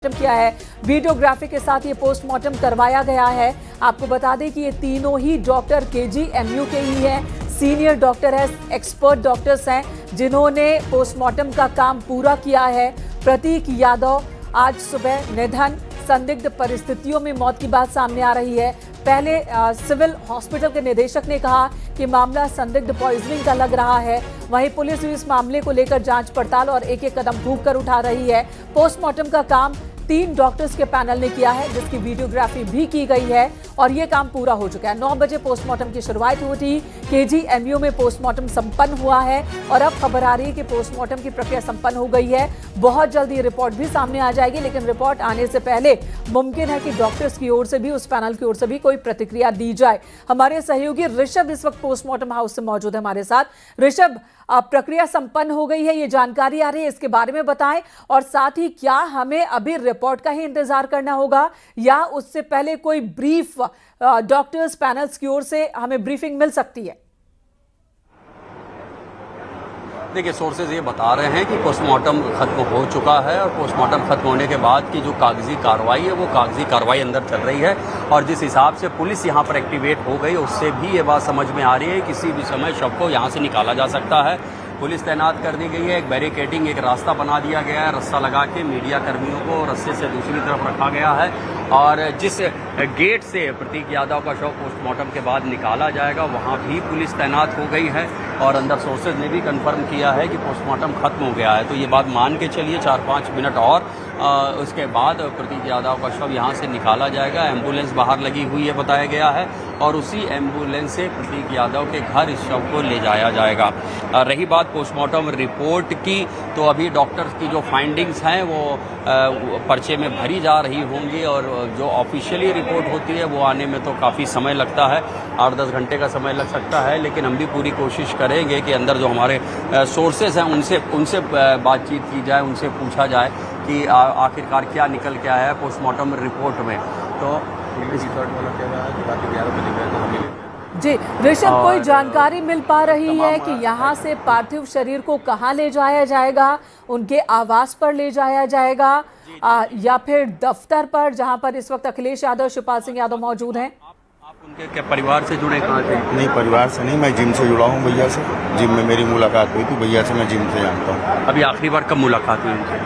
किया है। वीडियोग्राफी के साथ ये पोस्टमार्टम करवाया गया है। आपको बता दें कि ये तीनों ही डॉक्टर केजीएमयू के ही हैं, सीनियर डॉक्टर है, एक्सपर्ट डॉक्टर्स हैं जिन्होंने पोस्टमार्टम का काम पूरा किया है। प्रतीक यादव आज सुबह निधन, संदिग्ध परिस्थितियों में मौत की बात सामने आ रही है। पहले सिविल हॉस्पिटल के निदेशक ने कहा कि मामला संदिग्ध पॉइजनिंग का लग रहा है। वहीं पुलिस भी इस मामले को लेकर जांच पड़ताल और एक एक कदम फूंक कर उठा रही है। पोस्टमार्टम का काम 3 डॉक्टर्स के पैनल ने किया है, जिसकी वीडियोग्राफी भी की गई है और ये काम पूरा हो चुका है। 9 बजे पोस्टमार्टम की शुरुआत हुई थी। केजीएमयू में पोस्टमार्टम संपन्न हुआ है और अब खबर आ रही है कि पोस्टमार्टम की प्रक्रिया संपन्न हो गई है। बहुत जल्द ये रिपोर्ट भी सामने आ जाएगी, लेकिन रिपोर्ट आने से पहले मुमकिन है कि डॉक्टर्स की ओर से भी, उस पैनल की ओर से भी कोई प्रतिक्रिया दी जाए। हमारे सहयोगी ऋषभ इस वक्त पोस्टमार्टम हाउस से मौजूद है हमारे साथ। ऋषभ, प्रक्रिया संपन्न हो गई है, ये जानकारी आ रही है, इसके बारे में बताएं और साथ ही क्या हमें अभी रिपोर्ट का ही इंतजार करना होगा या उससे पहले कोई ब्रीफ डॉक्टर्स पैनल्स की ओर से हमें ब्रीफिंग मिल सकती है? देखिए, सोर्सेज ये बता रहे हैं कि पोस्टमार्टम खत्म हो चुका है और पोस्टमार्टम खत्म होने के बाद की जो कागजी कार्रवाई है वो कागजी कार्रवाई अंदर चल रही है और जिस हिसाब से पुलिस यहाँ पर एक्टिवेट हो गई उससे भी ये बात समझ में आ रही है किसी भी समय शव को यहाँ से निकाला जा सकता है। पुलिस तैनात कर दी गई है, एक बैरिकेडिंग, एक रास्ता बना दिया गया है, रस्सा लगा के मीडिया कर्मियों को रस्से से दूसरी तरफ रखा गया है और जिस गेट से प्रतीक यादव का शव पोस्टमार्टम के बाद निकाला जाएगा वहाँ भी पुलिस तैनात हो गई है और अंदर सोर्सेज ने भी कंफर्म किया है कि पोस्टमार्टम खत्म हो गया है। तो ये बात मान के चलिए 4-5 मिनट और उसके बाद प्रतीक यादव का शव यहाँ से निकाला जाएगा। एम्बुलेंस बाहर लगी हुई है बताया गया है और उसी एम्बुलेंस से प्रतीक यादव के घर इस शव को ले जाया जाएगा। रही बात पोस्टमार्टम रिपोर्ट की, तो अभी डॉक्टर्स की जो फाइंडिंग्स हैं वो पर्चे में भरी जा रही होंगी और जो ऑफिशियली रिपोर्ट होती है वो आने में तो काफ़ी समय लगता है, 8-10 घंटे का समय लग सकता है, लेकिन हम भी पूरी कोशिश करेंगे कि अंदर जो हमारे सोर्सेज हैं उनसे बातचीत की जाए, उनसे पूछा जाए कि आखिरकार क्या निकल के आया है पोस्टमार्टम रिपोर्ट में। तो जी ऋषभ, कोई जानकारी मिल पा रही है कि यहाँ से पार्थिव शरीर को कहाँ ले जाया जाएगा? उनके आवास पर ले जाया जाएगा या फिर दफ्तर पर, जहाँ पर इस वक्त अखिलेश यादव, शिवपाल सिंह यादव मौजूद हैं? आप उनके क्या परिवार से जुड़े कहाँ थे? नहीं, परिवार से नहीं, मैं जिम से जुड़ा हूँ भैया से। जिम में मेरी मुलाकात हुई थी, भैया से मैं जिम से जानता हूँ। अभी आखिरी बार कब मुलाकात हुई उनसे?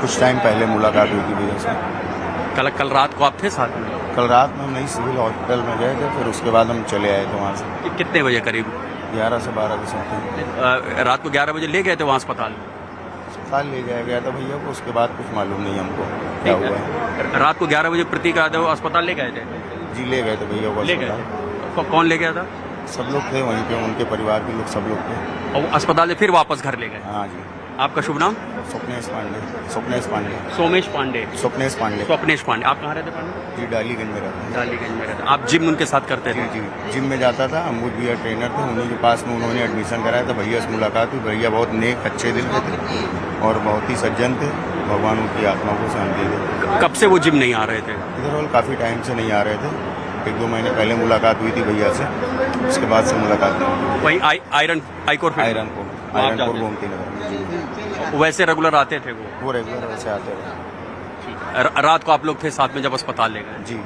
कुछ टाइम पहले मुलाकात हुई थी भैया से। कल रात को आप थे साथ में? कल रात में हम नई सिविल हॉस्पिटल में गए थे, फिर उसके बाद हम चले आए थे वहाँ से। कितने बजे करीब? 11 से 12 के समथिंग। रात को 11 बजे ले गए थे वहाँ अस्पताल? अस्पताल ले जाया गया था भैया को, उसके बाद कुछ मालूम नहीं हमको क्या हुआ है। रात को 11 बजे प्रतीक यादव अस्पताल ले गए थे? जी ले गए थे भैया को। ले गए थे? कौन ले गया था? सब लोग थे वहीं पे, उनके परिवार के लोग सब लोग थे। और अस्पताल से फिर वापस घर ले गए? हाँ जी। आपका शुभ नाम? स्वप्नेश पांडे। सोमेश पांडे। स्वप्नेश पांडे। आप कहाँ रहते पांडे? जी डालीगंज में रहते हैं। डालीगंज में रहते। आप जिम उनके साथ करते थे? जी, जिम में जाता था। अमूल भैया ट्रेनर थे, उन्हीं के पास में उन्होंने एडमिशन कराया था। भैया से मुलाकात हुई। भैया बहुत नेक, अच्छे दिल के थे और बहुत ही सज्जन थे। भगवान उनकी आत्मा को शांति दे। कब से वो जिम नहीं आ रहे थे? इधर और काफ़ी टाइम से नहीं आ रहे थे। 1-2 महीने पहले मुलाकात हुई थी भैया से, उसके बाद से मुलाकात नहीं। वहीं आयरनपुर घूमती नगर। वैसे रेगुलर आते थे वो रेगुलर वैसे आते थे। रात को आप लोग थे साथ में जब अस्पताल ले गए? जी।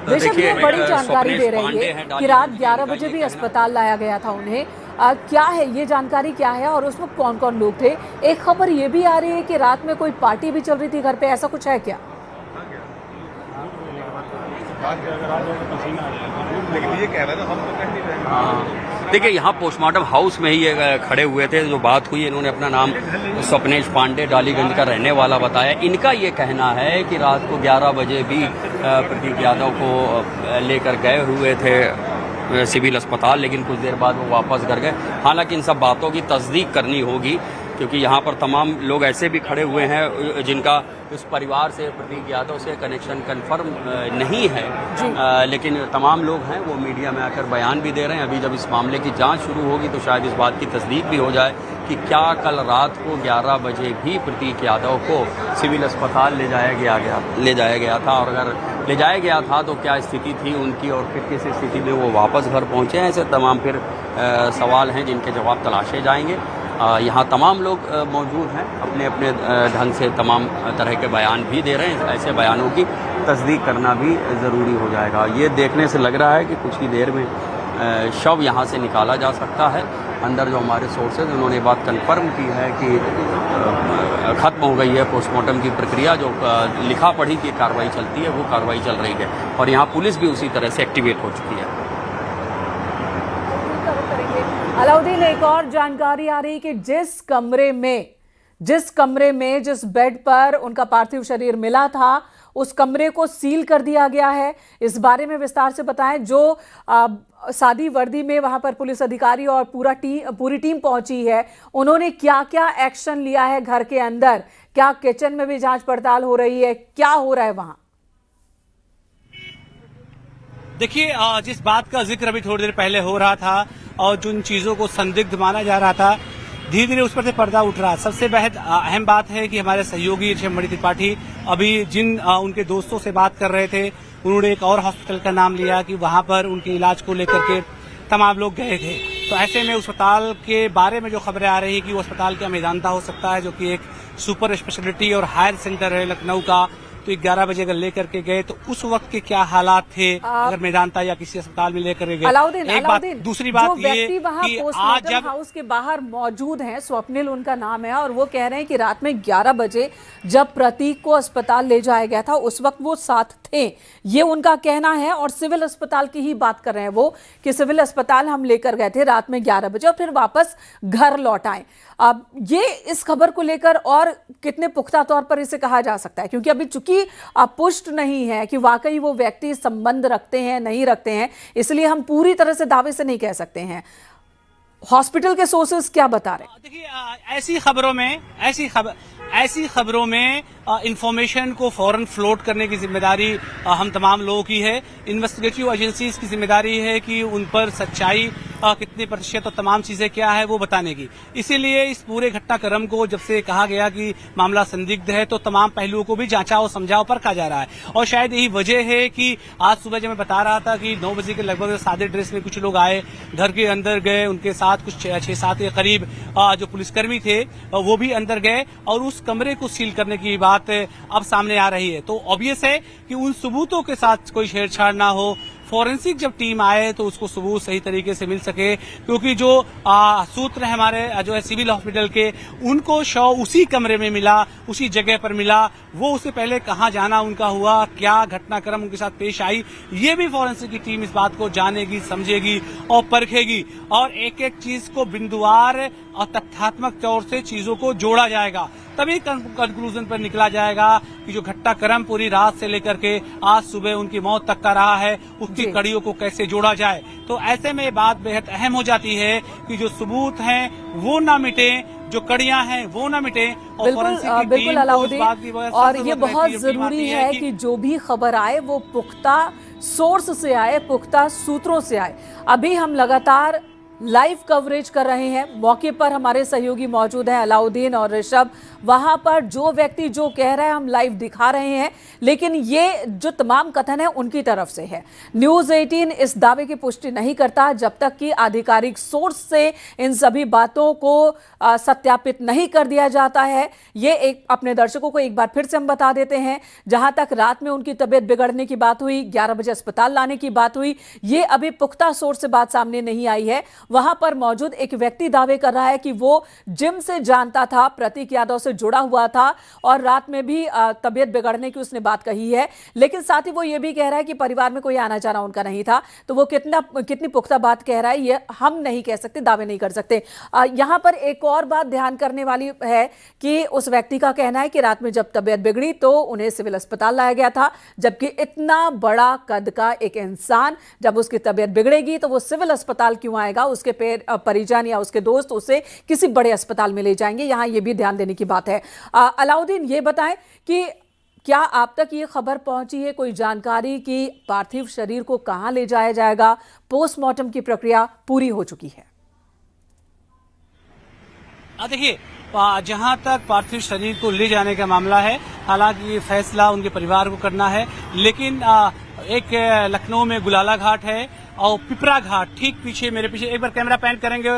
ऋषभ, ये बड़ी जानकारी दे रही है कि रात 11 बजे भी अस्पताल लाया गया था उन्हें। क्या है ये जानकारी, क्या है और उसमें कौन कौन लोग थे? एक खबर ये भी आ रही है कि रात में कोई पार्टी भी चल रही थी घर पे, ऐसा कुछ है क्या? देखिए, यहाँ पोस्टमार्टम हाउस में ही ये खड़े हुए थे, जो बात हुई, इन्होंने अपना नाम स्वप्नेश पांडे डालीगंज का रहने वाला बताया। इनका ये कहना है कि रात को 11 बजे भी प्रतीक यादव को लेकर गए हुए थे सिविल अस्पताल, लेकिन कुछ देर बाद वो वापस घर गए। हालांकि इन सब बातों की तस्दीक करनी होगी क्योंकि यहाँ पर तमाम लोग ऐसे भी खड़े हुए हैं जिनका उस परिवार से, प्रतीक यादव से कनेक्शन कंफर्म नहीं है, लेकिन तमाम लोग हैं वो मीडिया में आकर बयान भी दे रहे हैं। अभी जब इस मामले की जांच शुरू होगी तो शायद इस बात की तस्दीक भी हो जाए कि क्या कल रात को 11 बजे भी प्रतीक यादव को सिविल अस्पताल ले जाया गया था और अगर ले जाया गया था तो क्या स्थिति थी उनकी और फिर किस स्थिति में वो वापस घर पहुँचे हैं। ऐसे तमाम फिर सवाल हैं जिनके जवाब तलाशे जाएंगे यहाँ तमाम लोग मौजूद हैं, अपने अपने ढंग से तमाम तरह के बयान भी दे रहे हैं। ऐसे बयानों की तस्दीक करना भी ज़रूरी हो जाएगा। ये देखने से लग रहा है कि कुछ ही देर में शव यहाँ से निकाला जा सकता है। अंदर जो हमारे सोर्सेज उन्होंने ये बात कन्फर्म की है कि ख़त्म हो गई है पोस्टमार्टम की प्रक्रिया। जो लिखा पढ़ी की कार्रवाई चलती है वो कार्रवाई चल रही है और यहाँ पुलिस भी उसी तरह से एक्टिवेट हो चुकी है। अलाउद्दीन, एक और जानकारी आ रही कि जिस कमरे में जिस बेड पर उनका पार्थिव शरीर मिला था उस कमरे को सील कर दिया गया है। इस बारे में विस्तार से बताएं। जो सादी वर्दी में वहां पर पुलिस अधिकारी और पूरी टीम पहुंची है, उन्होंने क्या क्या एक्शन लिया है घर के अंदर? क्या किचन में भी जांच पड़ताल हो रही है? क्या हो रहा है वहां? देखिए, जिस बात का जिक्र अभी थोड़ी देर पहले हो रहा था और जिन चीजों को संदिग्ध माना जा रहा था, धीरे धीरे उस पर से पर्दा उठ रहा है। सबसे अहम बात है कि हमारे सहयोगी ऋषभमणि त्रिपाठी अभी जिन उनके दोस्तों से बात कर रहे थे, उन्होंने एक और हॉस्पिटल का नाम लिया कि वहां पर उनके इलाज को लेकर के तमाम लोग गए थे। तो ऐसे में उस अस्पताल के बारे में जो खबरें आ रही है कि वो अस्पताल क्या मेदांता हो सकता है, जो कि एक सुपर स्पेशलिटी और हायर सेंटर है लखनऊ का। तो 11 बजे अगर लेकर के गए तो उस वक्त के क्या हालात थे अगर मेदांता या किसी अस्पताल में लेकर गए। अलाउद्दीन, दूसरी बात जो ये कि वहाँ पोस्टमार्टम हाउस के बाहर मौजूद हैं, स्वप्निल उनका नाम है, और वो कह रहे हैं कि रात में 11 बजे जब प्रतीक को अस्पताल ले जाया गया था उस वक्त वो साथ थे, ये उनका कहना है। और सिविल अस्पताल की ही बात कर रहे हैं वो कि सिविल अस्पताल हम लेकर गए थे रात में 11 बजे और फिर वापस घर लौट आए। अब ये इस खबर को लेकर और कितने पुख्ता तौर पर इसे कहा जा सकता है, क्योंकि अभी चूंकि पुष्ट नहीं है कि वाकई वो व्यक्ति संबंध रखते हैं नहीं रखते हैं, इसलिए हम पूरी तरह से दावे से नहीं कह सकते हैं। हॉस्पिटल के सोर्सेस क्या बता रहे हैं? देखिए, ऐसी खबरों में इंफॉर्मेशन को फौरन फ्लोट करने की जिम्मेदारी हम तमाम लोगों की है। इन्वेस्टिगेटिव एजेंसीज की जिम्मेदारी है कि उन पर सच्चाई कितने प्रतिशत और तमाम चीजें क्या है वो बताने की। इसीलिए इस पूरे घटनाक्रम को जब से कहा गया कि मामला संदिग्ध है तो तमाम पहलुओं को भी जांचा और समझाओ परखा जा रहा है। और शायद यही वजह है कि आज सुबह जब मैं बता रहा था कि 9 बजे के लगभग सादे ड्रेस में कुछ लोग आए, घर के अंदर गए, उनके साथ कुछ 6-7 के करीब जो पुलिसकर्मी थे वो भी अंदर गए और उस कमरे को सील करने की बात अब सामने आ रही है। तो ऑब्वियस है कि उन सबूतों के साथ कोई छेड़छाड़ ना हो, फॉरेंसिक जब टीम आए तो उसको सबूत सही तरीके से मिल सके, क्योंकि जो सूत्र है हमारे जो है सिविल हॉस्पिटल के, उनको शव उसी कमरे में मिला, उसी जगह पर मिला। वो उससे पहले कहाँ जाना उनका हुआ, क्या घटनाक्रम उनके साथ पेश आई, ये भी फॉरेंसिक की टीम इस बात को जानेगी, समझेगी और परखेगी और एक एक चीज को बिंदुवार और तथ्यात्मक तौर से चीजों को जोड़ा जाएगा। तभी कंक्लूजन पर निकला जाएगा कि जो घटनाक्रम पूरी रात से लेकर के आज सुबह उनकी मौत तक का रहा है उसकी कड़ियों को कैसे जोड़ा जाए। तो ऐसे में बात बेहद अहम हो जाती है कि जो सबूत हैं वो ना मिटे, जो कड़ियां हैं वो ना मिटे। बिल्कुल अलाउद्दीन, और ये बहुत जरूरी है कि जो भी खबर आए वो पुख्ता सोर्स से आए, पुख्ता सूत्रों से आए। अभी हम लगातार लाइव कवरेज कर रहे हैं, मौके पर हमारे सहयोगी मौजूद हैं अलाउद्दीन और ऋषभ। वहां पर जो व्यक्ति जो कह रहा है हम लाइव दिखा रहे हैं, लेकिन ये जो तमाम कथन है उनकी तरफ से है। न्यूज़ 18 इस दावे की पुष्टि नहीं करता जब तक कि आधिकारिक सोर्स से इन सभी बातों को सत्यापित नहीं कर दिया जाता है। ये एक अपने दर्शकों को एक बार फिर से हम बता देते हैं, जहां तक रात में उनकी तबीयत बिगड़ने की बात हुई, 11 बजे अस्पताल लाने की बात हुई, ये अभी पुख्ता सोर्स से बात सामने नहीं आई है। वहां पर मौजूद एक व्यक्ति दावे कर रहा है कि वो जिम से जानता था, प्रतीक यादव से जुड़ा हुआ था और रात में भी तबीयत बिगड़ने की उसने बात कही है। लेकिन साथ ही वो ये भी कह रहा है कि परिवार में कोई आना जाना उनका नहीं था। तो वो कितनी पुख्ता बात कह रहा है ये हम नहीं कह सकते, दावे नहीं कर सकते। यहां पर एक और बात ध्यान करने वाली है कि उस व्यक्ति का कहना है कि रात में जब तबीयत बिगड़ी तो उन्हें सिविल अस्पताल लाया गया था, जबकि इतना बड़ा कद का एक इंसान जब उसकी तबीयत बिगड़ेगी तो वो सिविल अस्पताल क्यों आएगा? उसके परिजन या उसके दोस्त उसे किसी बड़े अस्पताल में ले जाएंगे। यहां यह भी ध्यान देने की बात है। अलाउद्दीन, ये बताएं कि क्या आप तक ये खबर पहुंची है, कोई जानकारी कि पार्थिव शरीर को कहां ले जाया जाएगा? पोस्टमार्टम की प्रक्रिया पूरी हो चुकी है। देखिए, जहां तक पार्थिव शरीर को ले जाने का मामला है, हालांकि ये फैसला उनके परिवार को करना है, लेकिन एक लखनऊ में गुलाला घाट है और पिपरा घाट ठीक पीछे, मेरे पीछे एक बार कैमरा पैन करेंगे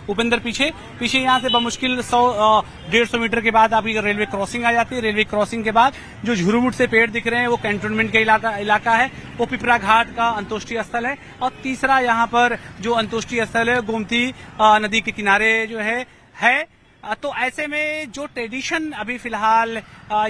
उपेंद्र, पीछे यहाँ से बमुश्किल 100-150 मीटर के बाद आपकी रेलवे क्रॉसिंग आ जाती है। रेलवे क्रॉसिंग के बाद जो झुरमुट से पेड़ दिख रहे हैं वो कैंटोनमेंट का इलाका है, वो पिपरा घाट का अंतोष्टि स्थल है। और तीसरा यहाँ पर जो अंतोष्टि स्थल है गोमती नदी के किनारे जो है। तो ऐसे में जो ट्रेडिशन अभी फिलहाल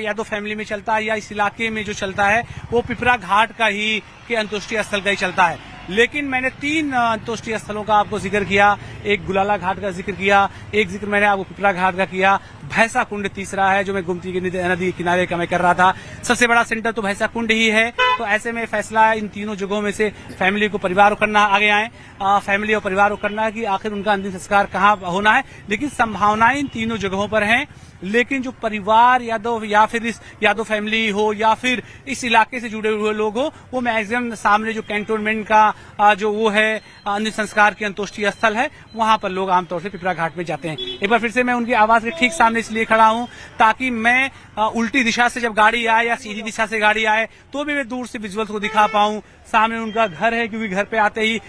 यादव फैमिली में चलता है या इस इलाके में जो चलता है वो पिपरा घाट का ही के अंतोष्टि स्थल का ही चलता है। लेकिन मैंने 3 अंतोष्टि स्थलों का आपको जिक्र किया, एक गुलाला घाट का जिक्र किया, एक जिक्र मैंने आपको पिपरा घाट का किया, भैंसा कुंड तीसरा है जो मैं गोमती की नदी किनारे का मैं कर रहा था। सबसे बड़ा सेंटर तो भैंसा कुंड ही है। तो ऐसे में फैसला इन तीनों जगहों में से फैमिली को परिवार को करना, आगे आए फैमिली और परिवार को करना है कि आखिर उनका अंतिम संस्कार कहाँ होना है। लेकिन संभावनाएं इन तीनों जगहों पर हैं। लेकिन जो परिवार यादव या फिर इस यादव फैमिली हो या फिर इस इलाके से जुड़े हुए लोग हो, वो मैक्सिमम सामने जो कैंटोनमेंट का जो वो है अंतिम संस्कार की अंतोष्टि स्थल है वहां पर लोग आमतौर से पिपरा घाट में जाते हैं। एक बार फिर से मैं उनकी आवाज के ठीक सामने इसलिए खड़ा हूं ताकि मैं उल्टी दिशा से जब गाड़ी आए या सीधी दिशा से गाड़ी आए तो भी मैं दूर से विजुअल्स को दिखा पाऊं। सामने उनका घर है क्योंकि घर पे आते ही